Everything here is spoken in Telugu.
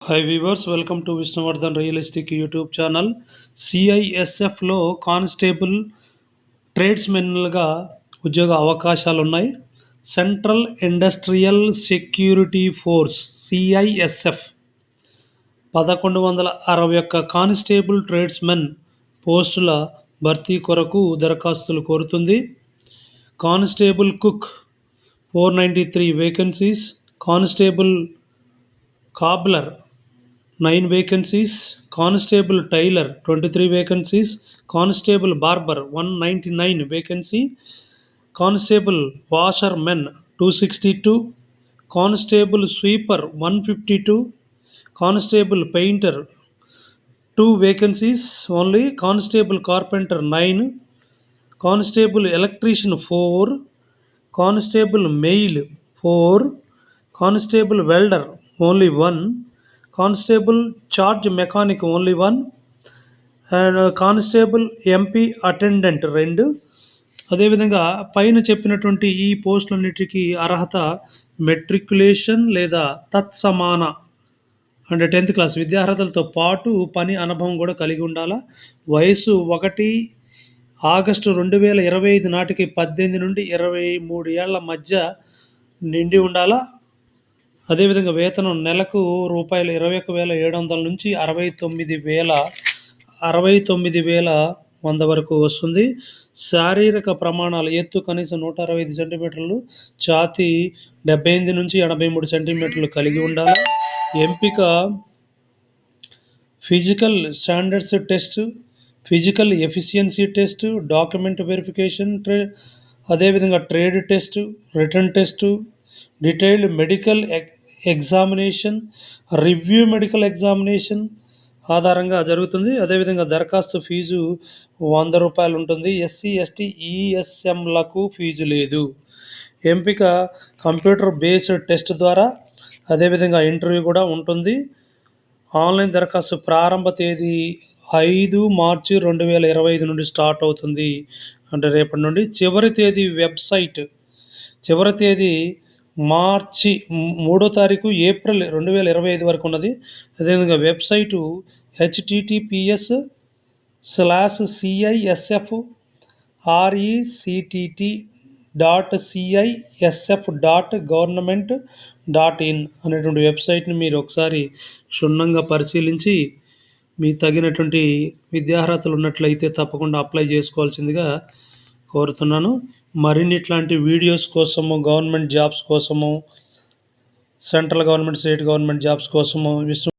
Hi viewers, welcome to Vishnuvardhan realistic YouTube channel. సిఐఎస్ఎఫ్లో కానిస్టేబుల్ ట్రేడ్స్మెన్లుగా ఉద్యోగ అవకాశాలు ఉన్నాయి. Central industrial security force CISF 1161 constable tradesmen పోస్టుల భర్తీ కొరకు దరఖాస్తులు కోరుతుంది. Constable cook 493 vacancies, constable cobbler 9 vacancies, Constable Tailor 23 vacancies, Constable Barber 199 vacancy, Constable Washerman 262, Constable Sweeper 152, Constable Painter 2 vacancies only, Constable Carpenter 9, Constable Electrician 4, Constable Mail 4, Constable Welder only 1, constable charge mechanic only 1, and constable MP attendant 2. అదేవిధంగా పైన చెప్పినటువంటి ఈ పోస్టులన్నిటికీ అర్హత మెట్రికులేషన్ లేదా తత్సమాన అంటే 10th క్లాస్ విద్యార్హతలతో పాటు పని అనుభవం కూడా కలిగి ఉండాలా. వయసు 1 ఆగస్టు 2025 నాటికి 18 నుండి 23 ఏళ్ల మధ్య నిండి ఉండాలా. అదేవిధంగా వేతనం నెలకు రూపాయలు 21,700 నుంచి 69,100 వరకు వస్తుంది. శారీరక ప్రమాణాలు: ఎత్తు కనీసం 165 సెంటీమీటర్లు, ఛాతీ 78 నుంచి 83 సెంటీమీటర్లు కలిగి ఉండాలి. ఎంపిక: physical standards test, physical efficiency test, document verification, అదేవిధంగా trade test, written test, detailed medical examination, review medical examination ఆధారంగా జరుగుతుంది. అదేవిధంగా దరఖాస్తు ఫీజు ₹100 ఉంటుంది. ఎస్సీ, ఎస్టీ, ఈఎస్ఎంలకు ఫీజు లేదు. ఎంపిక కంప్యూటర్ బేస్డ్ టెస్ట్ ద్వారా, అదేవిధంగా ఇంటర్వ్యూ కూడా ఉంటుంది. ఆన్లైన్ దరఖాస్తు ప్రారంభ తేదీ 5 మార్చి 2025 నుండి స్టార్ట్ అవుతుంది, అంటే రేపటి నుండి. చివరి తేదీ మార్చి 3వ తారీఖు ఏప్రిల్ 2025 వరకు ఉన్నది. అదేవిధంగా వెబ్సైటు https://rectt.cisf.government.in అనేటువంటి వెబ్సైట్ని మీరు ఒకసారి క్షుణ్ణంగా పరిశీలించి మీ తగినటువంటి విద్యార్హతలు ఉన్నట్లయితే తప్పకుండా అప్లై చేసుకోవాల్సిందిగా కోరుతున్నాను. మరిన్ని ఇట్లాంటి వీడియోస్ కోసము, గవర్నమెంట్ జాబ్స్ కోసము, central government, state government jobs కోసము